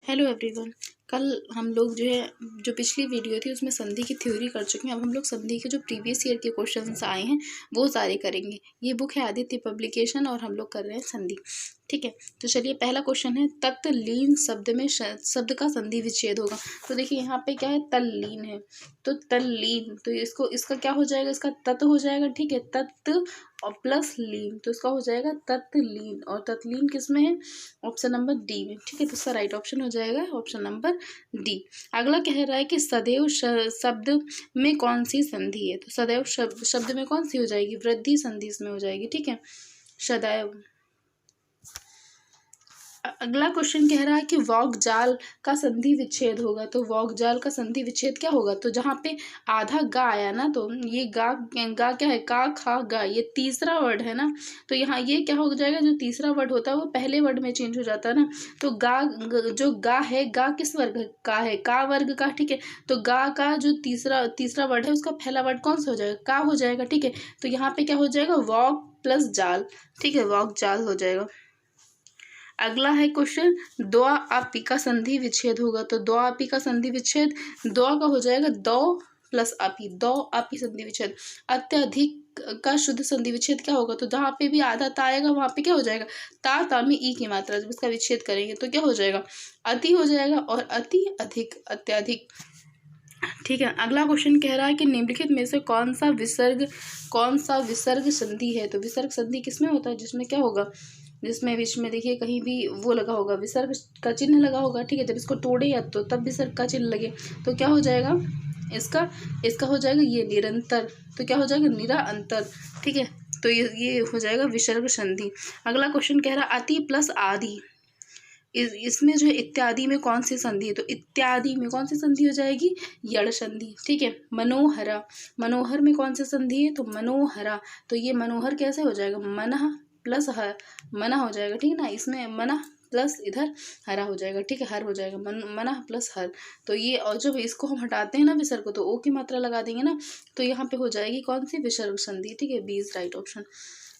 Hello everyone. कल हम लोग जो पिछली वीडियो थी उसमें संधि की थ्योरी कर चुके हैं। अब हम लोग संधि के जो प्रीवियस ईयर के क्वेश्चंस आए हैं वो सारे करेंगे। ये बुक है आदित्य पब्लिकेशन और हम लोग कर रहे हैं संधि। ठीक है, तो चलिए पहला क्वेश्चन है तत्लीन शब्द में शब्द का संधि विच्छेद होगा। तो देखिए यहाँ पे क्या है, तल्लीन है तो तल्लीन, तो इसका क्या हो जाएगा, इसका तत् हो जाएगा। ठीक है, तत् और प्लस लीन, तो इसका हो जाएगा तत्लीन। और तत्लीन किस में है, ऑप्शन नंबर डी में। ठीक है, तो इसका राइट ऑप्शन हो जाएगा ऑप्शन नंबर डी। अगला कह रहा है कि सदैव शब्द में कौन सी संधि है। तो सदैव शब्द में कौन सी हो जाएगी, वृद्धि संधि इसमें हो जाएगी। ठीक है, सदैव। अगला क्वेश्चन कह रहा है कि वॉक जाल का संधि विच्छेद होगा। तो वॉक जाल का संधि विच्छेद क्या होगा, तो जहाँ पे आधा गा आया ना, तो ये गा क्या है, का खा गा, ये तीसरा वर्ड है ना, तो यहाँ ये क्या हो जाएगा, जो तीसरा वर्ड होता है वो पहले वर्ड में चेंज हो जाता है ना। तो जो गा है, गा किस वर्ग का है, का वर्ग का। ठीक है, तो गा का जो तीसरा वर्ड है उसका पहला वर्ड कौन सा हो जाएगा, का हो जाएगा। ठीक है, तो यहाँ पे क्या हो जाएगा, वॉक प्लस जाल। ठीक है, वॉक जाल हो जाएगा। अगला है क्वेश्चन, द्वा आपी का संधि विच्छेद होगा। तो द्वा आपी का संधि विच्छेद, द्वा का हो जाएगा दो प्लस आपी, दो आपी संधि विच्छेद। अत्यधिक का शुद्ध संधि विच्छेद क्या होगा, तो जहाँ पे भी आधा ता आएगा वहां पे क्या हो जाएगा, ता में ई की मात्रा, जब इसका विच्छेद करेंगे तो क्या हो जाएगा, अति हो जाएगा। और अति अधिक, अत्यधिक। ठीक है, अगला क्वेश्चन कह रहा है कि निम्नलिखित में से कौन सा विसर्ग संधि है। तो विसर्ग संधि किसमें होता है, जिसमें क्या होगा, जिसमें बीच में देखिए कहीं भी वो लगा होगा, विसर्ग का चिन्ह लगा होगा। ठीक है, जब इसको तोड़े या तो तब विसर्ग का चिन्ह लगे तो क्या हो जाएगा, इसका हो जाएगा ये निरंतर, तो क्या हो जाएगा, निरा अंतर। ठीक है, तो ये हो जाएगा विसर्ग संधि। अगला क्वेश्चन कह रहा है अति प्लस आदि, इसमें जो है इत्यादि में कौन सी संधि है। तो इत्यादि में कौन सी संधि हो जाएगी, यड़ संधि। ठीक है, मनोहरा, मनोहर में कौन सी संधि है, तो मनोहरा, तो ये मनोहर कैसे हो जाएगा, मनः प्लस हर, मना हो जाएगा। ठीक है ना, इसमें मना प्लस इधर हरा हो जाएगा। ठीक है, हर हो जाएगा, मना प्लस हर। तो ये, और जब इसको हम हटाते हैं ना विसर्ग को, तो ओ की मात्रा लगा देंगे ना, तो यहाँ पे हो जाएगी कौन सी, विसर्ग संधि। ठीक है, बी इज राइट ऑप्शन।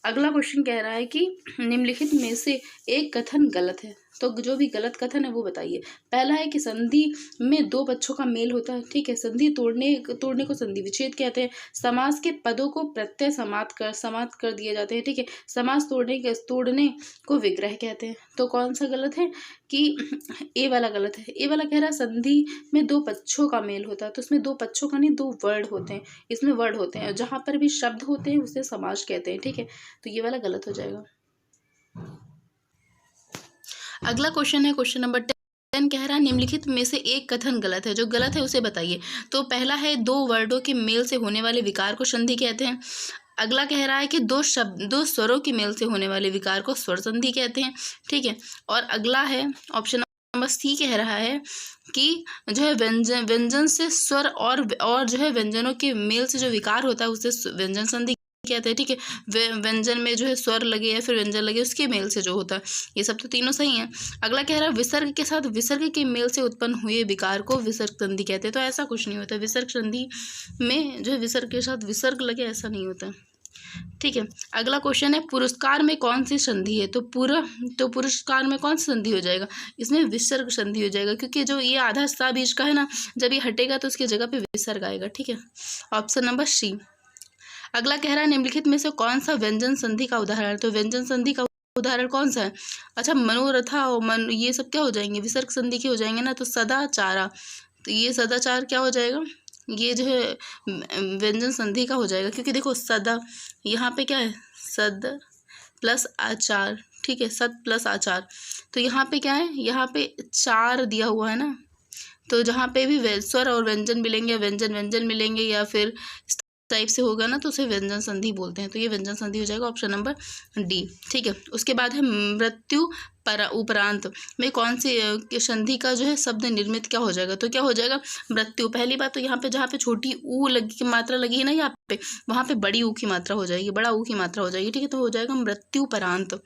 अगला क्वेश्चन कह रहा है कि निम्नलिखित में से एक कथन गलत है। तो जो भी गलत कथन है वो बताइए। पहला है कि संधि में दो पक्षों का मेल होता है। ठीक है, संधि तोड़ने को संधि विच्छेद कहते हैं। समास के पदों को प्रत्यय समाप्त कर दिए जाते हैं। ठीक है, समास तोड़ने को विग्रह कहते हैं। तो कौन सा गलत है, कि ए वाला गलत है। ए वाला कह रहा है संधि में दो पक्षों का मेल होता है, तो उसमें दो पक्षों का नहीं, दो वर्ड होते हैं, इसमें वर्ड होते हैं, जहां पर भी शब्द होते हैं उसे समास कहते हैं। ठीक है, तो ये वाला गलत हो जाएगा। अगला क्वेश्चन है क्वेश्चन नंबर 10, कह रहा है निम्नलिखित में से एक कथन गलत है। जो गलत है उसे बताइए। तो पहला है दो वर्डों के मेल से होने वाले विकार को संधि कहते हैं। अगला कह रहा है कि दो स्वरों के मेल से होने वाले विकार को स्वर संधि कहते हैं। ठीक है, और अगला है ऑप्शन नंबर सी, कह रहा है कि जो है व्यंजन से स्वर और जो है व्यंजनों के मेल से जो विकार होता है उसे व्यंजन संधि कहते हैं। ठीक है, व्यंजन में जो है स्वर लगे या फिर व्यंजन लगे उसके मेल से जो होता है, ये सब तो तीनों सही हैं। अगला कह रहा है विसर्ग के साथ विसर्ग के मेल से उत्पन्न हुए विकार को विसर्ग संधि कहते हैं। तो ऐसा कुछ नहीं होता, विसर्ग संधि में जो है विसर्ग के साथ विसर्ग लगे, ऐसा नहीं होता। ठीक है, अगला क्वेश्चन है पुरस्कार में कौन सी संधि है। तो पुरस्कार में कौन सी संधि हो जाएगा, इसमें विसर्ग संधि हो जाएगा, क्योंकि जो ये आधा सा बीच का है ना, जब ये हटेगा तो उसकी जगह पे विसर्ग आएगा। ठीक है, ऑप्शन नंबर सी। अगला कह रहा है निम्नलिखित में से कौन सा व्यंजन संधि का उदाहरण है। तो व्यंजन संधि का उदाहरण कौन सा है, अच्छा मनोरथा और ये सब क्या हो जाएंगे, विसर्ग संधि के हो जाएंगे ना। तो सदाचारा, तो ये सदाचार क्या हो जाएगा, ये जो है व्यंजन संधि का हो जाएगा, क्योंकि देखो सदा यहाँ पे क्या है, सद प्लस आचार। ठीक है, सद प्लस आचार, तो यहाँ पे क्या है, यहाँ पे चार दिया हुआ है ना, तो जहाँ पे भी स्वर और व्यंजन मिलेंगे, व्यंजन मिलेंगे या फिर टाइप से होगा ना, तो उसे व्यंजन संधि बोलते हैं। तो ये व्यंजन संधि हो जाएगा ऑप्शन नंबर डी। ठीक है, उसके बाद है मृत्यु उपरांत में कौन सी संधि का जो है शब्द निर्मित क्या हो जाएगा। तो क्या हो जाएगा, मृत्यु। पहली बात तो यहाँ पे जहाँ पे छोटी ऊ लगी की मात्रा लगी है ना यहाँ पे, वहाँ पे बड़ी ऊ की मात्रा हो जाएगी, बड़ा ऊ की मात्रा हो जाएगी। ठीक है, तो हो जाएगा मृत्यु उपरांत।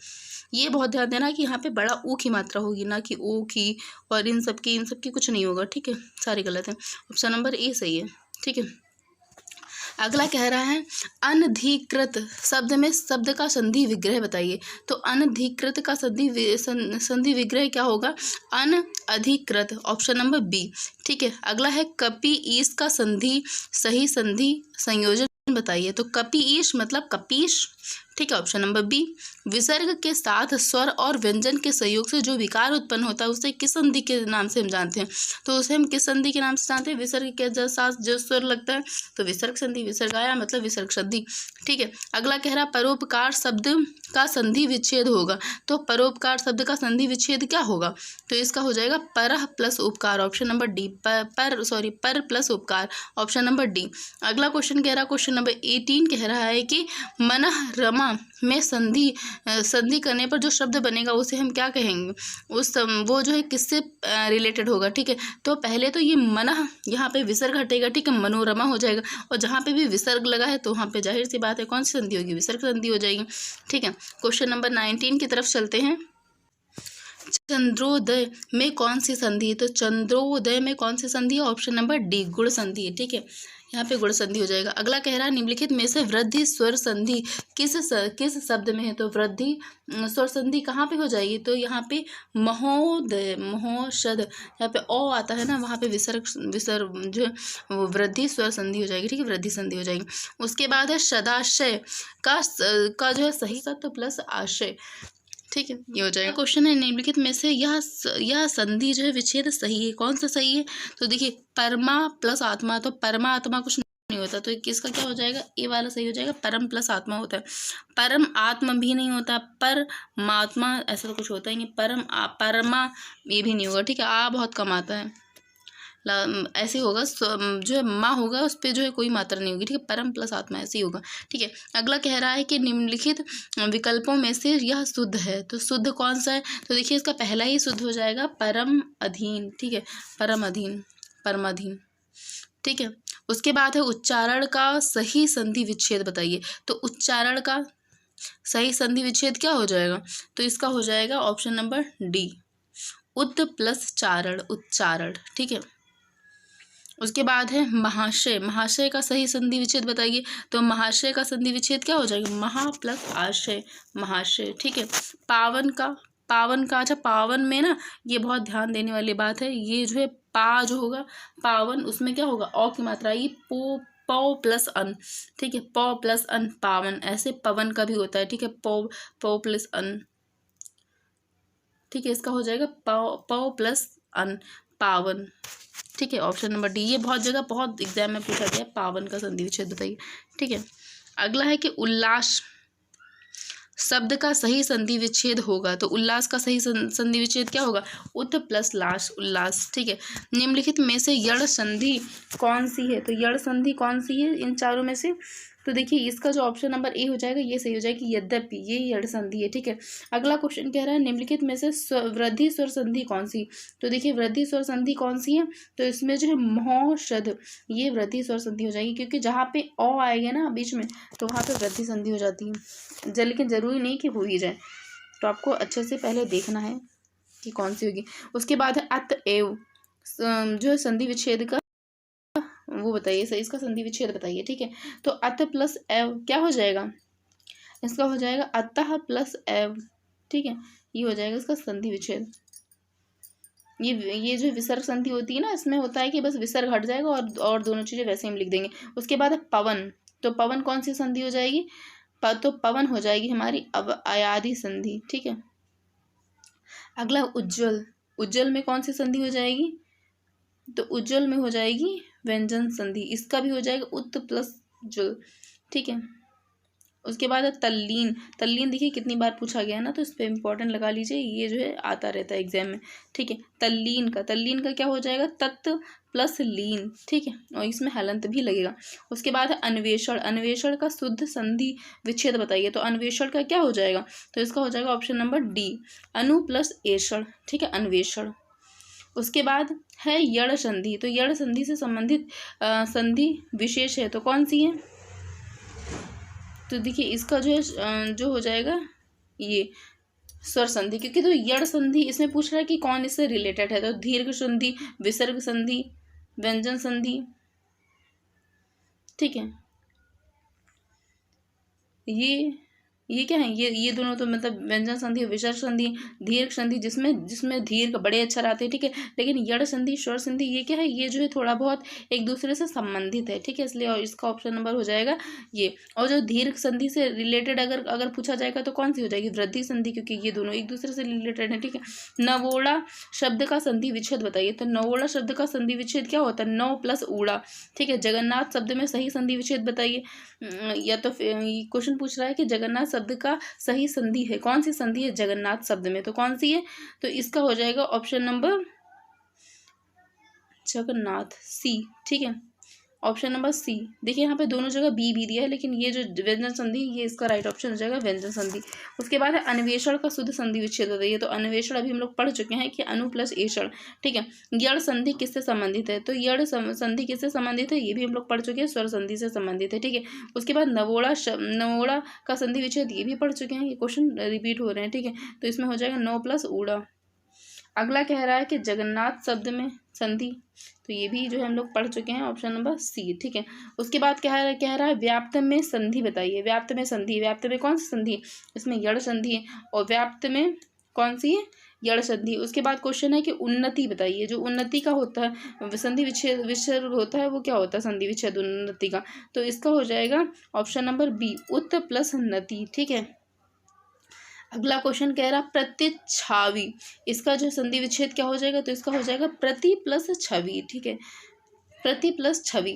ये बहुत ध्यान देना कि यहाँ पे बड़ा ऊ की मात्रा होगी, ना कि ओ की, और इन सब की कुछ नहीं होगा। ठीक है, सारे गलत है, ऑप्शन नंबर ए सही है। ठीक है, अगला कह रहा है अनधिकृत शब्द में शब्द का संधि विग्रह बताइए। तो अनधिकृत का संधि विग्रह क्या होगा? अनअधिकृत, ऑप्शन नंबर बी। ठीक है, अगला है कपि ईश का संधि सही संधि संयोजन बताइए। तो कपि ईश मतलब कपीश। ठीक है, ऑप्शन नंबर बी। विसर्ग के साथ स्वर और व्यंजन के संयोग से जो विकार उत्पन्न होता है उसे किस संधि के नाम से हम जानते हैं? तो उसे हम किस संधि के नाम से जानते हैं? विसर्ग के साथ जो स्वर लगता है तो विसर्ग संधि, विसर्ग आया मतलब विसर्ग संधि। ठीक है, अगला कह रहा परोपकार शब्द का संधि विच्छेद होगा। तो परोपकार शब्द का संधि विच्छेद क्या होगा? तो इसका हो जाएगा परह प्लस उपकार, ऑप्शन नंबर डी। पर प्लस उपकार, ऑप्शन नंबर डी। अगला क्वेश्चन कह रहा, क्वेश्चन नंबर 18 कह रहा है कि मनः रमा में संधि करने पर जो शब्द बनेगा उसे हम क्या कहेंगे? वो जो है किससे रिलेटेड होगा? ठीक है, तो पहले तो ये मनः, यहाँ पे विसर्ग हटेगा। ठीक है, मनोरमा हो जाएगा। और जहाँ पे भी विसर्ग लगा है तो वहाँ पे जाहिर सी बात है कौन सी संधि होगी? विसर्ग संधि हो जाएगी। ठीक है, क्वेश्चन नंबर 19 की तरफ चलते हैं। चंद्रोदय में कौन सी संधि है? तो चंद्रोदय में कौन सी संधि है? ऑप्शन नंबर डी, गुण संधि है। ठीक है, यहाँ पे गुण संधि हो जाएगा। अगला कह रहा है निम्नलिखित में से वृद्धि स्वर संधि किस शब्द में है? तो वृद्धि स्वर संधि कहाँ पे हो जाएगी? तो यहाँ पे महोदय, महोषद, यहाँ पे ओ आता है ना, वहाँ पे विसर्ग जो वो वृद्धि स्वर संधि हो जाएगी। ठीक है, वृद्धि संधि हो जाएगी। उसके बाद है सदाशय का जो है सही का तो प्लस आशय। ठीक है, ये हो जाएगा। क्वेश्चन है निम्नलिखित में से यह संधि जो है विच्छेद सही है, कौन सा सही है? तो देखिए परमा प्लस आत्मा, तो परमा आत्मा कुछ नहीं होता, तो किसका क्या हो जाएगा? ए वाला सही हो जाएगा। परम प्लस आत्मा होता है, परम आत्मा भी नहीं होता, परमात्मा ऐसा तो कुछ होता ही नहीं। परमा ये भी नहीं होगा। ठीक है, आ बहुत कम आता है, ऐसे होगा जो है माँ होगा उस पर जो है कोई मात्रा नहीं होगी। ठीक है, परम प्लस आत्मा ऐसे ही होगा। ठीक है, अगला कह रहा है कि निम्नलिखित विकल्पों में से यह शुद्ध है। तो शुद्ध कौन सा है? तो देखिए इसका पहला ही शुद्ध हो जाएगा परम अधीन। ठीक है, परम अधीन, परमाधीन। ठीक है, उसके बाद है उच्चारण का सही संधि विच्छेद बताइए। तो उच्चारण का सही संधि विच्छेद क्या हो जाएगा? तो इसका हो जाएगा ऑप्शन नंबर डी, उद प्लस चारण, उच्चारण। ठीक है, उसके बाद है महाशय, महाशय का सही संधि विच्छेद बताइए। तो महाशय का संधि विच्छेद क्या हो जाएगा? महा प्लस आशय, महाशय। ठीक है, पावन का अच्छा, पावन में ना ये बहुत ध्यान देने वाली बात है, ये जो है पा जो होगा पावन, उसमें क्या होगा? औ की मात्रा आएगी, पौ प्लस अन। ठीक है, पौ प्लस अन पावन, ऐसे पवन का भी होता है। ठीक है, पौ प्लस अन। ठीक है, इसका हो जाएगा पौ प्लस अन, पावन। ठीक है, ऑप्शन नंबर डी। ये बहुत जगह बहुत एग्जाम में पूछा गया, पावन का संधि विच्छेद बताइए। ठीक है, अगला है कि उल्लास शब्द का सही संधि विच्छेद होगा। तो उल्लास का सही संधि विच्छेद क्या होगा? उत प्लस लाश, उल्लास। ठीक है, निम्नलिखित में से यड़ संधि कौन सी है? तो यड़ संधि कौन सी है इन चारों में से? तो देखिए इसका जो ऑप्शन नंबर ए हो जाएगा ये सही हो जाएगा, यद्यपि ये यड़ संधि है। ठीक है, अगला क्वेश्चन कह रहा है निम्नलिखित में से वृद्धि स्वर संधि कौन सी? तो देखिए वृद्धि स्वर संधि कौन सी है? तो इसमें जो है महोषध, ये वृद्धि स्वर संधि हो जाएगी, क्योंकि जहाँ पे ओ आएगा ना बीच में तो वहाँ पे वृद्धि संधि हो जाती है। लेकिन जरूरी नहीं कि हो ही जाए, तो आपको अच्छे से पहले देखना है कि कौन सी होगी। उसके बाद है अतएव जो है संधि विच्छेद का वो बताइए, सही इसका संधि विच्छेद बताइए। ठीक है, तो अत प्लस एव क्या हो जाएगा? इसका हो जाएगा अतः प्लस एव। ठीक है, ये हो जाएगा इसका संधि विच्छेद। ये जो विसर्ग संधि होती है ना, इसमें होता है कि बस विसर्ग हट जाएगा और दोनों चीजें वैसे ही हम लिख देंगे। उसके बाद है पवन, तो पवन कौन सी संधि हो जाएगी? तो पवन हो जाएगी हमारी अयादि संधि। ठीक है, अगला उज्ज्वल, उज्ज्वल में कौन सी संधि हो जाएगी? तो उज्ज्वल में हो जाएगी व्यंजन संधि, इसका भी हो जाएगा उत प्लस ज्वल। ठीक है, उसके बाद है तल्लीन, तल्लीन देखिए कितनी बार पूछा गया ना, तो इस पर इंपॉर्टेंट लगा लीजिए, ये जो है आता रहता है एग्जाम में। ठीक है, तल्लीन का क्या हो जाएगा? तत्त प्लस लीन। ठीक है, और इसमें हलंत भी लगेगा। उसके बाद है अन्वेषण, अन्वेषण का शुद्ध संधि विच्छेद बताइए। तो अन्वेषण का क्या हो जाएगा? तो इसका हो जाएगा ऑप्शन नंबर डी, अनु प्लस एषण। ठीक है, अन्वेषण। उसके बाद है यड़ संधि, तो यड़ संधि से संबंधित संधि विशेष है, तो कौन सी है? तो देखिए इसका जो है जो हो जाएगा ये स्वर संधि, क्योंकि तो यड़ संधि इसमें पूछ रहा है कि कौन इससे रिलेटेड है। तो दीर्घ संधि, विसर्ग संधि, व्यंजन संधि। ठीक है, ये क्या है, ये दोनों तो मतलब व्यंजन संधि विसर्ग संधि दीर्घ संधि जिसमें दीर्घ बड़े अक्षर आते हैं, ठीक है। लेकिन यड़ संधि स्वर संधि ये क्या है, ये जो है थोड़ा बहुत एक दूसरे से संबंधित है, ठीक है। इसलिए और इसका ऑप्शन नंबर हो जाएगा ये। और जो दीर्घ संधि से रिलेटेड अगर पूछा जाएगा तो कौन सी हो जाएगी, वृद्धि संधि, क्योंकि ये दोनों एक दूसरे से रिलेटेड है, ठीक है। नवोड़ा शब्द का संधि विच्छेद बताइए। तो नवोड़ा शब्द का संधि विच्छेद क्या होता है, नौ प्लस ऊड़ा, ठीक है। जगन्नाथ शब्द में सही संधि विच्छेद बताइए। या तो क्वेश्चन पूछ रहा है कि जगन्नाथ शब्द का सही संधि है, कौन सी संधि है जगन्नाथ शब्द में, तो कौन सी है, तो इसका हो जाएगा ऑप्शन नंबर जगन्नाथ, सी, ठीक है। Option number C. देखिए यहाँ पे दोनों जगह बी दिया है, लेकिन ये जो व्यंजन संधि ये इसका राइट ऑप्शन हो जाएगा व्यंजन संधि। उसके बाद है अन्वेषण का शुद्ध संधि विच्छेद बताइए। तो अन्वेषण अभी हम लोग पढ़ चुके हैं कि अनु प्लस एषण, ठीक है। यड़ संधि किससे संबंधित है, तो यड़ संधि किससे संबंधित है, ये भी हम लोग पढ़ चुके हैं, स्वर संधि से संबंधित है, ठीक है। उसके बाद नवोड़ा का संधि विच्छेद ये भी पढ़ चुके हैं, ये क्वेश्चन रिपीट हो रहे हैं, ठीक है। तो इसमें हो जाएगा नौ प्लस ऊड़ा। अगला कह रहा है कि जगन्नाथ शब्द में संधि, तो ये भी जो है हम लोग पढ़ चुके हैं, ऑप्शन नंबर सी, ठीक है। उसके बाद कह रहा है व्याप्त में संधि बताइए। व्याप्त में संधि, व्याप्त में कौन सी संधि है, इसमें यड़ संधि है, और व्याप्त में कौन सी है, यड़ संधि। उसके बाद क्वेश्चन है कि उन्नति बताइए। जो उन्नति का होता है संधि विच्छेद होता है, वो क्या होता है, संधि विच्छेद उन्नति का। तो इसका हो जाएगा ऑप्शन नंबर बी, उत प्लस उन्नति, ठीक है। अगला क्वेश्चन कह रहा प्रतिच्छावी, इसका जो संधि विच्छेद क्या हो जाएगा, तो इसका हो जाएगा प्रति प्लस छवि, ठीक है। प्रति प्लस छवि,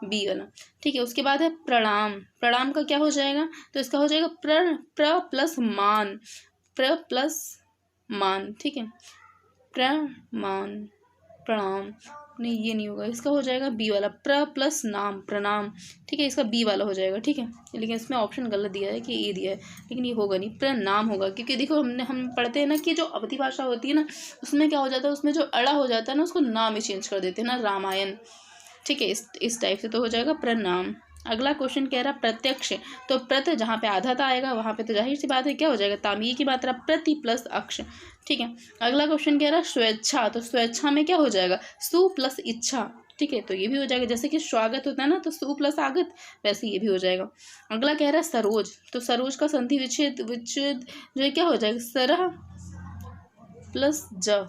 बी वाला, ठीक है। उसके बाद है प्रणाम। प्रणाम का क्या हो जाएगा, तो इसका हो जाएगा प्र प्लस मान, प्र प्लस मान, ठीक है। प्रमान, प्रणाम, नहीं ये नहीं होगा, इसका हो जाएगा बी वाला, प्र प्लस नाम, प्रणाम, ठीक है। इसका बी वाला हो जाएगा, ठीक है। लेकिन इसमें ऑप्शन गलत दिया है कि ए दिया है, लेकिन ये होगा नहीं, प्रणाम होगा, क्योंकि देखो हम पढ़ते हैं ना कि जो अवधि भाषा होती है ना, उसमें क्या हो जाता है, उसमें जो अड़ा हो जाता है ना, उसको नाम ही चेंज कर देते हैं ना, रामायण, ठीक है। इस टाइप से तो हो जाएगा प्रणाम। अगला क्वेश्चन कह रहा प्रत्यक्ष, तो प्रत जहाँ पे आधा आएगा वहाँ पे तो जाहिर सी बात है क्या हो जाएगा, तामीय की मात्रा प्रति प्लस अक्ष, ठीक है। अगला क्वेश्चन कह रहा स्वेच्छा, तो स्वेच्छा में क्या हो जाएगा, सु प्लस इच्छा, ठीक है। तो ये भी हो जाएगा, जैसे कि स्वागत होता है ना, तो सु प्लस आगत, वैसे ये भी हो जाएगा। अगला कह रहा सरोज, तो सरोज का संधि विच्छेद जो है क्या हो जाएगा, सरह प्लस ज,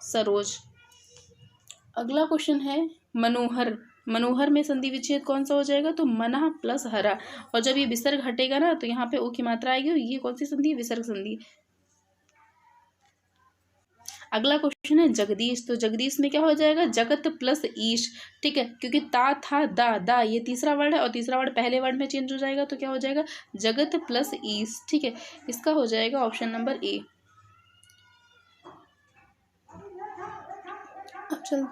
सरोज। अगला क्वेश्चन है मनोहर। मनोहर में संधि विच्छेद कौन सा हो जाएगा, तो मना प्लस हरा, और जब ये विसर्ग हटेगा ना तो यहाँ पे ओ की मात्रा आएगी, ये कौन सी संधि है, विसर्ग संधि। अगला क्वेश्चन है जगदीश, तो जगदीश में क्या हो जाएगा, जगत प्लस ईश, ठीक है। क्योंकि ता था दा ये तीसरा वर्ड है, और तीसरा वर्ड पहले वर्ड में चेंज हो जाएगा, तो क्या हो जाएगा, जगत प्लस ईश, ठीक है। इसका हो जाएगा ऑप्शन नंबर ए। अब चल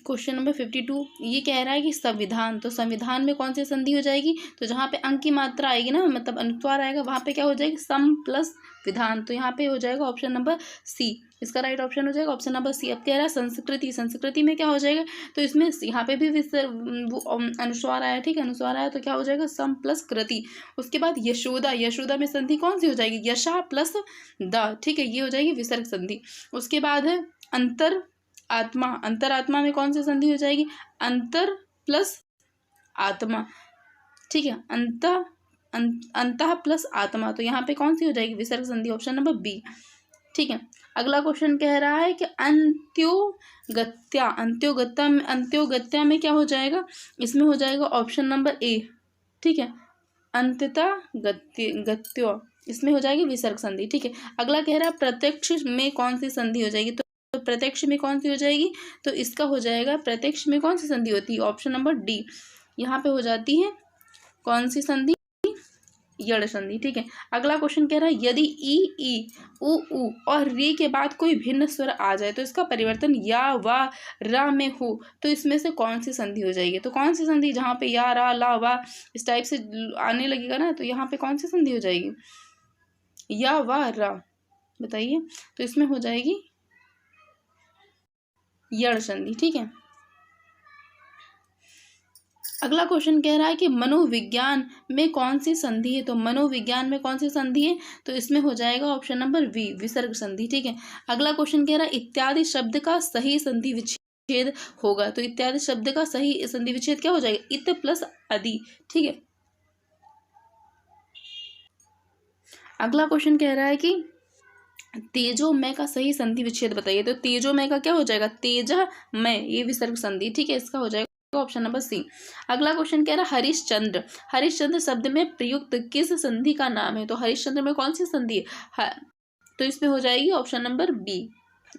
क्वेश्चन नंबर 52, ये कह रहा है कि संविधान, तो संविधान में कौन सी संधि हो जाएगी, तो जहाँ पे अंक की मात्रा आएगी ना, मतलब अनुस्वार आएगा, वहाँ पे क्या हो जाएगी, सम प्लस विधान, तो यहाँ पे हो जाएगा ऑप्शन नंबर सी, इसका राइट ऑप्शन हो जाएगा ऑप्शन नंबर सी। अब कह रहा है संस्कृति, संस्कृति में क्या हो जाएगा, तो इसमें यहाँ पे भी अनुस्वार आया, ठीक है, अनुस्वार आया, तो क्या हो जाएगा, सम प्लस कृति। उसके बाद यशोदा, यशोदा में संधि कौन सी हो जाएगी, यशा प्लस द, ठीक है, ये हो जाएगी विसर्ग संधि। उसके बाद है अंतर आत्मा, अंतरात्मा में कौन सी संधि हो जाएगी, अंतर प्लस आत्मा, ठीक है, अंतः प्लस आत्मा, तो यहाँ पे कौन सी हो जाएगी, विसर्ग संधि, ऑप्शन नंबर बी, ठीक है। अगला क्वेश्चन कह रहा है कि अंत्योगत्या, अंत्योगत्या में क्या हो जाएगा, इसमें हो जाएगा ऑप्शन नंबर ए, ठीक है, अंतता गत्यो, इसमें हो जाएगी विसर्ग संधि, ठीक है। अगला कह रहा है प्रत्यक्ष में कौन सी संधि हो जाएगी, तो प्रत्यक्ष में कौन सी हो जाएगी, तो इसका हो जाएगा प्रत्यक्ष में कौन सी संधि होती है, ऑप्शन नंबर डी, यहाँ पे हो जाती है कौन सी संधि, यड़ संधि, ठीक है। अगला क्वेश्चन कह रहा है यदि ई उ और रे के बाद कोई भिन्न स्वर आ जाए तो इसका परिवर्तन या वा रा में हो, तो इसमें से कौन सी संधि हो जाएगी, तो कौन सी संधि जहाँ पे या रा ला वा इस टाइप से आने लगेगा ना, तो यहाँ पे कौन सी संधि हो जाएगी, या वा रा, बताइए, तो इसमें हो जाएगी यड़ संधि, ठीक है। अगला क्वेश्चन कह रहा है कि मनोविज्ञान में कौन सी संधि है, तो मनोविज्ञान में कौन सी संधि है, तो इसमें हो जाएगा ऑप्शन नंबर वी, विसर्ग संधि, ठीक है। अगला क्वेश्चन कह रहा है इत्यादि शब्द का सही संधि विच्छेद विच्छेद होगा। तो इत्यादि शब्द का सही संधि विच्छेद क्या हो जाएगा? इत प्लस अदि। ठीक है, अगला क्वेश्चन कह रहा है कि तेजोमय का सही संधि विच्छेद बताइए। तो तेजोमय का क्या हो जाएगा? तेजमय, ये विसर्ग संधि। ठीक है, इसका हो जाएगा ऑप्शन नंबर सी। अगला क्वेश्चन कह रहा है हरिश्चंद्र, हरिश्चंद्र शब्द में प्रयुक्त किस संधि का नाम है? तो हरिश्चंद्र में कौन सी संधि है? तो इसमें हो जाएगी ऑप्शन नंबर बी,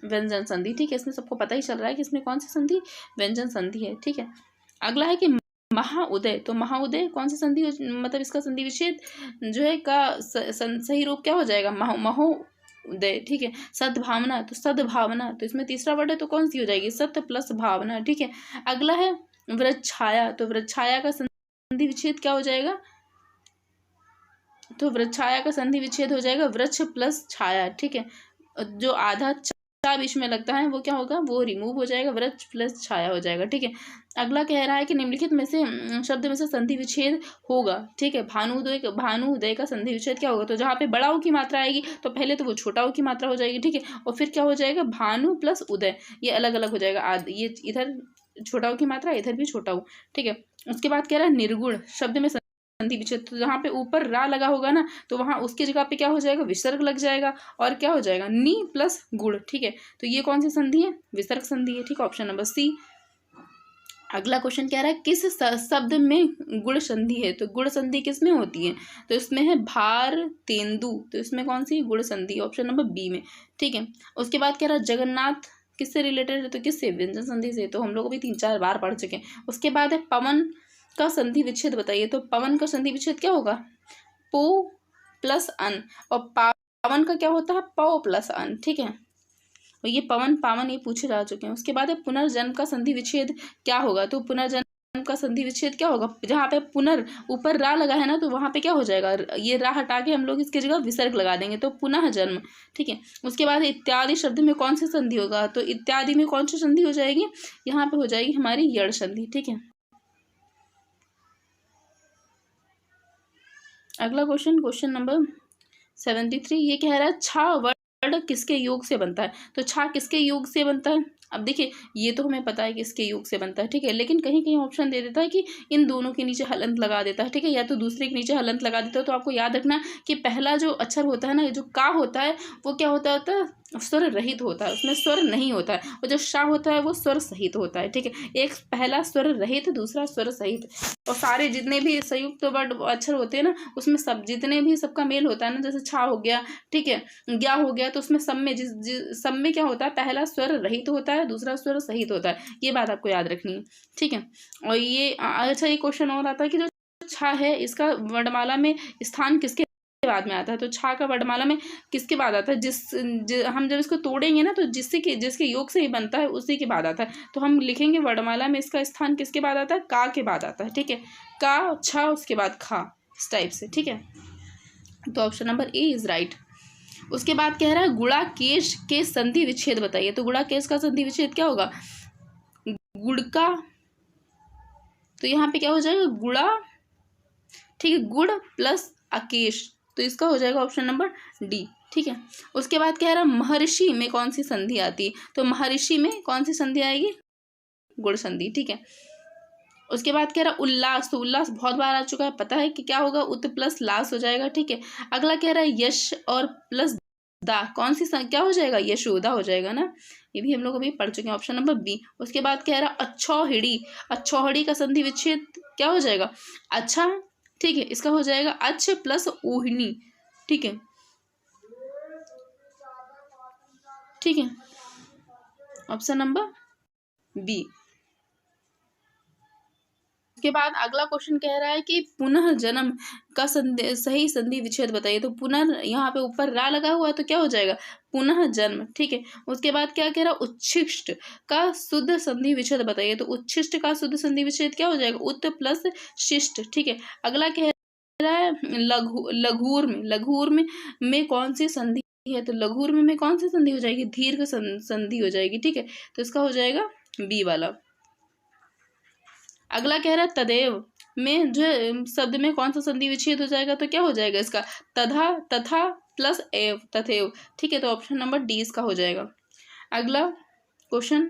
व्यंजन संधि। ठीक है, इसमें सबको पता ही चल रहा है कि इसमें कौन सी संधि व्यंजन संधि है। ठीक है, अगला है कि महाउदय, तो महाउदय कौन सी संधि, मतलब इसका संधि विच्छेद जो है का सही रूप क्या हो जाएगा? महोदय। ठीक है, सद्भावना, तो सद्भावना, तो इसमें तीसरा वर्ड है तो कौन सी हो जाएगी? सत प्लस भावना। ठीक है, अगला है वृक्षाया, तो वृक्षाया का संधि विच्छेद क्या हो जाएगा? तो वृक्षाया का संधि विच्छेद हो जाएगा वृक्ष प्लस छाया। ठीक है, जो आधा छा बीच में लगता है वो क्या होगा? वो रिमूव हो जाएगा, वृक्ष प्लस छाया हो जाएगा। ठीक है, अगला कह रहा है कि निम्नलिखित में से शब्द में से संधि विच्छेद होगा। ठीक है, भानुदय का संधि विच्छेद क्या होगा? तो जहाँ पे बड़ा ऊ की मात्रा आएगी तो पहले तो वो छोटा ऊ की मात्रा हो जाएगी। ठीक है, और फिर क्या हो जाएगा? भानु प्लस उदय, ये अलग अलग हो जाएगा। ये इधर छोटा ऊ की मात्रा, इधर भी छोटा ऊ। ठीक है, उसके बाद कह रहा है निर्गुण शब्द में संधि विच्छेद, तो जहाँ पे ऊपर रा लगा होगा ना तो वहां उसकी जगह पे क्या हो जाएगा? विसर्ग लग जाएगा और क्या हो जाएगा? नी प्लस गुण। ठीक है, तो ये कौन सी संधि है? विसर्ग संधि है। ठीक है, ऑप्शन नंबर सी। अगला क्वेश्चन कह रहा है किस शब्द में गुण संधि है? तो गुण संधि किस में होती है? तो इसमें है भार तेंदु, तो इसमें कौन सी गुण संधि? ऑप्शन नंबर बी में। ठीक है, उसके बाद कह रहा है जगन्नाथ किससे रिलेटेड है? तो किससे? व्यंजन संधि से। तो हम लोग भी 3-4 बार पढ़ चुके हैं। उसके बाद है पवन का संधि विच्छेद बताइए। तो पवन का संधि विच्छेद क्या होगा? पो प्लस अन, और पावन का क्या होता है? पौ प्लस अन। ठीक है, और ये पवन पावन ये पूछे जा चुके हैं। उसके बाद है पुनर्जन्म का संधि विच्छेद क्या होगा? तो पुनर्जन्म का संधि विच्छेद क्या होगा? जहाँ पे पुनर ऊपर रा लगा है ना तो वहां पे क्या हो जाएगा? ये रा हटा के हम लोग इसकी जगह विसर्ग लगा देंगे, तो पुनः जन्म। ठीक है, उसके बाद इत्यादि शब्द में कौन सी संधि होगा? तो इत्यादि में कौन सी संधि हो जाएगी? यहाँ पे हो जाएगी हमारी यड़ संधि। ठीक है, अगला क्वेश्चन नंबर 73, ये कह रहा है छा वर्ड किसके योग से बनता है? तो छा किसके योग से बनता है? अब देखिए ये तो हमें पता है कि इसके योग से बनता है। ठीक है, लेकिन कहीं कहीं ऑप्शन दे देता है कि इन दोनों के नीचे हलंत लगा देता है। ठीक है, या तो दूसरे के नीचे हलंत लगा देता है। तो आपको याद रखना कि पहला जो अक्षर होता है ना, जो का होता है वो क्या होता है? स्वर रहित होता है, उसमें स्वर नहीं होता है। और जो शा होता है वो स्वर सहित होता है। ठीक है, एक पहला स्वर रहित, दूसरा स्वर सहित, और सारे जितने भी संयुक्त वर्ड अक्षर होते हैं ना उसमें सब जितने भी सबका मेल होता है ना, जैसे छा हो गया, ठीक है, ज्ञा हो गया, तो उसमें सब में सब में क्या होता है? पहला स्वर रहित होता है, दूसरा स्वर सहित होता है। ये बात आपको याद रखनी है। ठीक है, और ये अच्छा ये क्वेश्चन और आता है कि जो छा है इसका वर्णमाला में स्थान किसके बाद में आता है? तो छा का वर्णमाला में किसके बाद आता है? हम जब इसको तोड़ेंगे ना तो जिसके योग से ही बनता है उसी के बाद आता है। तो हम लिखेंगे वर्णमाला में इसका स्थान किसके बाद आता है? का के बाद आता है। ठीक है, का छा उसके बाद खा, इस टाइप से। ठीक है, तो option number A is right. उसके बाद कह रहा है गुड़ा केश के संधि विच्छेद बताइए। तो गुड़ा केश का संधि विच्छेद क्या होगा? गुड़ का, तो यहाँ पे क्या हो जाएगा? गुड़ा। ठीक है, गुड़ प्लस अकेश, तो इसका हो जाएगा ऑप्शन नंबर डी। ठीक है, उसके बाद कह रहा है महर्षि में कौन सी संधि आती है? तो महर्षि में कौन सी संधि आएगी? गुण संधि। ठीक है, उसके बाद कह रहा है उल्लास, तो उल्लास बहुत बार आ चुका है, पता है कि क्या होगा? उत प्लस लास हो जाएगा। ठीक है, अगला कह रहा है यश और प्लस दा, कौन सी क्या हो जाएगा? यशोदा हो जाएगा ना, ये भी हम लोग अभी पढ़ चुके हैं, ऑप्शन नंबर बी। उसके बाद कह रहा है अच्छौहिड़ी, अच्छौहिड़ी का संधि विच्छेद क्या हो जाएगा? अच्छा। ठीक है, इसका हो जाएगा अच्छ प्लस ऊहिनी। ठीक है, ठीक है, ऑप्शन नंबर बी। उसके बाद अगला क्वेश्चन कह रहा है कि पुनः जन्म का सही संधि विच्छेद बताइए। तो पुनः यहाँ पे ऊपर रा लगा हुआ है तो क्या हो जाएगा? पुनः जन्म। ठीक है, उसके बाद क्या कह रहा है? उच्छिष्ट का शुद्ध संधि विच्छेद बताइए। तो उच्छिष्ट का शुद्ध संधि विच्छेद क्या हो जाएगा? उत प्लस शिष्ट। ठीक है, अगला कह रहा है लघूर में कौन सी संधि है? तो लघूर में कौन सी संधि हो जाएगी? दीर्घ संधि हो जाएगी। ठीक है, तो इसका हो जाएगा बी वाला। अगला कह रहा है तदेव में जो शब्द में कौन सा संधि विच्छेद हो जाएगा? तो क्या हो जाएगा इसका? तथा, तथा प्लस एव, तथेव। ठीक है, तो ऑप्शन नंबर डी इसका हो जाएगा। अगला क्वेश्चन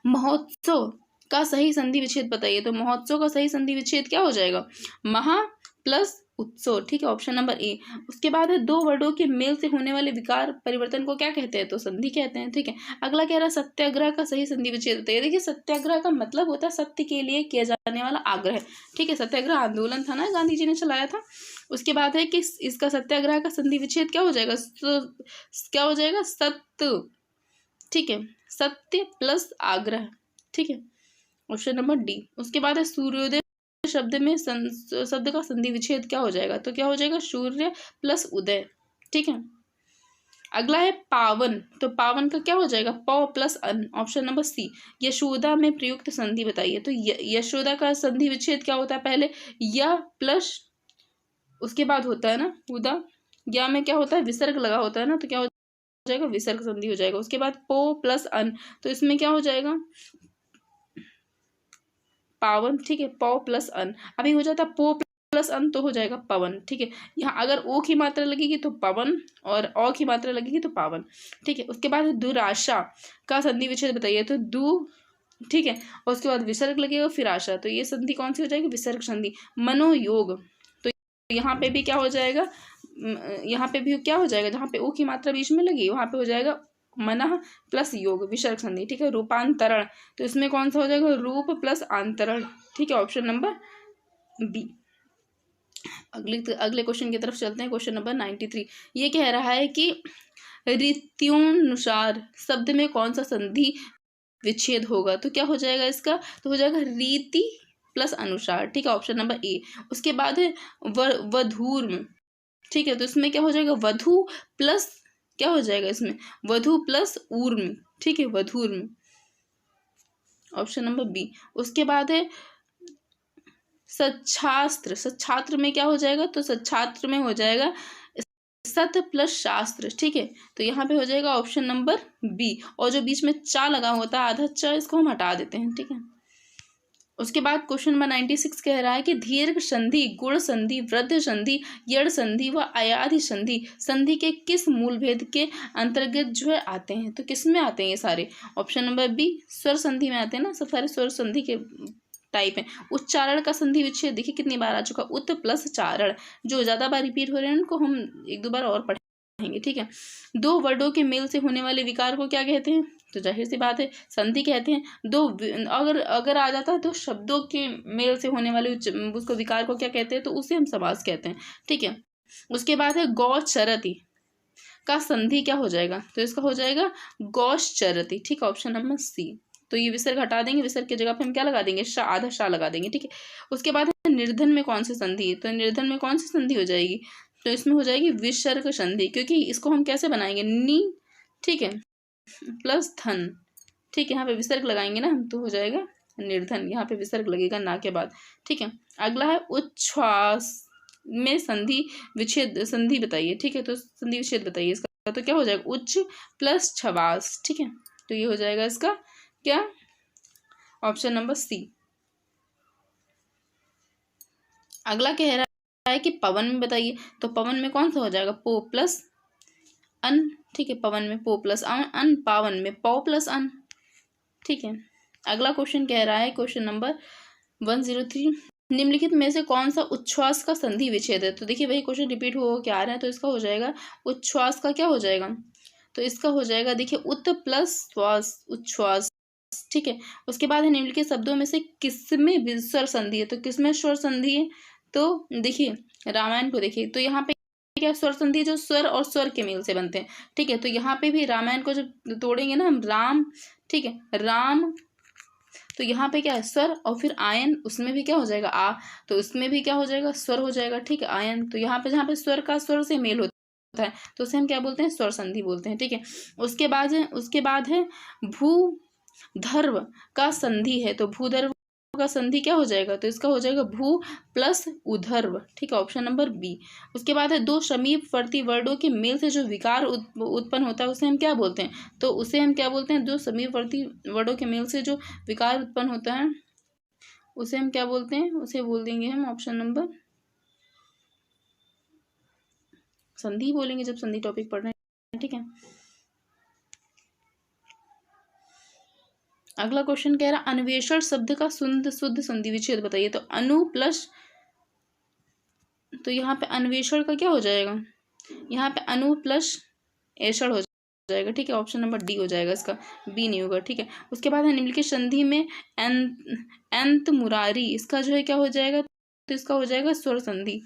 महोत्सव का सही संधि विच्छेद बताइए। तो महोत्सव का सही संधि विच्छेद क्या हो जाएगा, महा प्लस उत्सव, ठीक है, ऑप्शन नंबर ए। उसके बाद है दो वर्डों के मेल से होने वाले विकार परिवर्तन को क्या कहते हैं, तो संधि कहते हैं, ठीक है। अगला कह रहा है सत्याग्रह का सही संधि विच्छेद बताइए। देखिए सत्याग्रह का मतलब होता है सत्य के लिए किया जाने वाला आग्रह, ठीक है। सत्याग्रह आंदोलन था ना, गांधी जी ने चलाया था। उसके बाद है कि इसका सत्याग्रह का संधि विच्छेद क्या हो जाएगा, क्या हो जाएगा, सत्य, ठीक है, सत्य प्लस आग्रह, ठीक है, ऑप्शन नंबर डी। उसके बाद है सूर्योदय शब्द में शब्द का संधि विच्छेद क्या हो जाएगा, तो क्या हो जाएगा, सूर्य प्लस उदय, ठीक है। अगला है पावन, तो पावन का क्या हो जाएगा, प प्लस अन, ऑप्शन नंबर सी। यशोदा में प्रयुक्त संधि बताइए। तो यशोदा का संधि विच्छेद क्या होता है, पहले य प्लस उसके बाद होता है ना उदा, या में क्या होता है विसर्ग लगा होता है ना, तो क्या हो जाएगा, विसर्ग संधि हो जाएगा। उसके बाद पो प्लस अन, तो इसमें क्या हो जाएगा, पावन, ठीक है, पौ प्लस अन। अभी हो जाता पो प्लस अन तो हो जाएगा पवन, ठीक है। यहाँ अगर ओ की मात्रा लगेगी तो पवन और औ की मात्रा लगेगी तो पावन, ठीक है। उसके बाद दुराशा का संधि विच्छेद बताइए। तो दु, ठीक है, और उसके बाद विसर्ग लगेगा फिर आशा, तो ये संधि कौन सी हो जाएगी, विसर्ग संधि। मनोयोग, तो यहाँ पे भी क्या हो जाएगा, यहाँ पे भी क्या हो जाएगा, जहाँ पे ओ की मात्रा बीच में लगी वहां पे हो जाएगा मनः प्लस योग, विसर्ग संधि, ठीक है। रूपांतरण, तो इसमें कौन सा हो जाएगा, रूप प्लस आंतरण, ठीक है, ऑप्शन नंबर बी। अगले क्वेश्चन की तरफ चलते हैं। क्वेश्चन नंबर 93 ये कह रहा है कि रीत्योनुसार शब्द में कौन सा संधि विच्छेद होगा, तो क्या हो जाएगा इसका, तो हो जाएगा रीति प्लस अनुसार, ठीक है, ऑप्शन नंबर ए। उसके बाद है वधूर्म, ठीक है, तो इसमें क्या हो जाएगा, वधु प्लस क्या हो जाएगा इसमें, वधु प्लस ऊर्म, ठीक है, वधूर्म, ऑप्शन नंबर बी। उसके बाद है सच्छास्त्र, सच्छात्र में क्या हो जाएगा, तो सच्छात्र में हो जाएगा सत प्लस शास्त्र, ठीक है, तो यहाँ पे हो जाएगा ऑप्शन नंबर बी। और जो बीच में चा लगा होता है आधा चा, इसको हम हटा देते हैं, ठीक है। उसके बाद क्वेश्चन नंबर 96 कह रहा है कि दीर्घ संधि, गुण संधि, वृद्ध संधि, यड़ संधि व अयाधि संधि संधि के किस मूल भेद के अंतर्गत जो है आते हैं, तो किस में आते हैं ये सारे, ऑप्शन नंबर बी, स्वर संधि में आते हैं ना, सब सारे स्वर संधि के टाइप है। उच्चारण का संधि विच्छेद देखिए कितनी बार आ चुका, उत प्लस चारण, जो ज्यादा बार रिपीट हो रहे हैं उनको हम एक दो बार और पढ़ेंगे, ठीक है। दो वर्डों के मेल से होने वाले विकार को क्या कहते हैं, तो जाहिर सी बात है संधि कहते हैं। दो अगर अगर आ जाता है तो शब्दों के मेल से होने वाले उसको विकार को क्या कहते हैं, तो उसे हम समास कहते हैं, ठीक है। उसके बाद है गौचरति का संधि क्या हो जाएगा, तो इसका हो जाएगा गौश्चरति, ठीक है, ऑप्शन नंबर सी। तो ये विसर्ग हटा देंगे, विसर्ग की जगह पे हम क्या लगा देंगे, शा, आधा शा लगा देंगे, ठीक है। उसके बाद है निर्धन में कौन सी संधि है, तो निर्धन में कौन सी संधि हो जाएगी, तो इसमें हो जाएगी विसर्ग संधि, क्योंकि इसको हम कैसे बनाएंगे, नी, ठीक है, प्लस धन, ठीक है, यहाँ पे विसर्ग लगाएंगे ना हम, तो हो जाएगा निर्धन, यहाँ पे विसर्ग लगेगा ना के बाद, ठीक है। अगला है उच्छ्वास में संधि विच्छेद, संधि बताइए, ठीक है, तो संधि विच्छेद बताइए इसका, तो क्या हो जाएगा, उच्च प्लस छवास, ठीक है, तो ये हो जाएगा इसका क्या, ऑप्शन नंबर सी। अगला कह रहा है कि पवन में बताइए। तो पवन में कौन सा हो जाएगा, पो प्लस अन, ठीक है, पवन में पो प्लस अन, पावन में पौ प्लस अन, ठीक है। अगला क्वेश्चन कह रहा है क्वेश्चन नंबर 103 निम्नलिखित में से कौन सा उच्छ्वास का संधि विच्छेद है। तो देखिए वही क्वेश्चन रिपीट हो क्या आ रहा है, तो इसका हो जाएगा उच्छ्वास का क्या हो जाएगा, तो इसका हो जाएगा देखिए उत प्लस श्वास, उच्छ्वास, ठीक है। उसके बाद है निम्नलिखित शब्दों में से किसमें स्वर संधि है, तो किसमें स्वर संधि है, तो देखिए रामायण को देखिए, तो यहाँ पे क्या स्वर संधि जो स्वर और स्वर के मेल से बनते हैं, ठीक है। तो यहाँ पे भी रामायण को जब तोड़ेंगे ना हम, राम, ठीक है, राम, तो यहाँ पे क्या है स्वर, और फिर आयन, उसमें भी क्या हो जाएगा आ, तो उसमें भी क्या हो जाएगा स्वर हो जाएगा, ठीक है, आयन। तो यहाँ पे जहाँ पे स्वर का स्वर से मेल होता है तो उसे हम क्या बोलते हैं, स्वर संधि बोलते हैं, ठीक है। उसके बाद है भूधर्व का संधि है। तो भूधर्व का संधि क्या हो जाएगा, तो इसका हो जाएगा भू प्लस उधर्व, ठीक है, ऑप्शन नंबर बी। उसके बाद है दो समीपवर्ती वर्डों के मेल से जो विकार उत्पन्न होता है उसे हम क्या बोलते हैं, तो उसे हम क्या बोलते हैं, दो समीपवर्ती वर्डों के मेल से जो विकार उत्पन्न होता है उसे हम क्या बोलते हैं, उसे बोल देंगे हम ऑप्शन नंबर, संधि बोलेंगे जब संधि टॉपिक पढ़ रहे हैं, ठीक है। अगला क्वेश्चन कह रहा है अन्वेषण शब्द का शुद्ध संधि विच्छेद बताइए। तो अनु प्लस, तो यहाँ पे अन्वेषण का क्या हो जाएगा, यहाँ पे अनु प्लस एषण हो जाएगा। ठीक है, ऑप्शन नंबर डी हो जाएगा इसका, बी नहीं होगा। ठीक है, उसके बाद है निम्नलिखित संधि में अंत मुरारी, इसका जो है क्या हो जाएगा, तो इसका हो जाएगा स्वर संधि।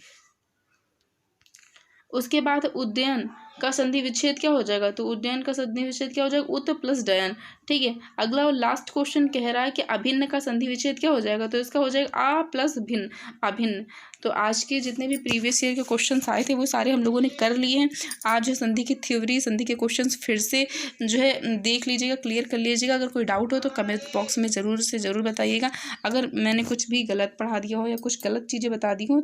उसके बाद उद्यन का संधि विच्छेद क्या हो जाएगा, तो उद्यन का संधि विच्छेद क्या हो जाएगा, उत प्लस डयन। ठीक है, अगला और लास्ट क्वेश्चन कह रहा है कि अभिन्न का संधि विच्छेद क्या हो जाएगा, तो इसका हो जाएगा आ प्लस भिन्न, अभिन्न। तो आज के जितने भी प्रीवियस ईयर के क्वेश्चन आए थे वो सारे हम लोगों ने कर लिए हैं। आज जो संधि की थ्योरी, संधि के क्वेश्चन फिर से जो है देख लीजिएगा, क्लियर कर लीजिएगा। अगर कोई डाउट हो तो कमेंट बॉक्स में ज़रूर से ज़रूर बताइएगा। अगर मैंने कुछ भी गलत पढ़ा दिया हो या कुछ गलत चीज़ें बता दी हो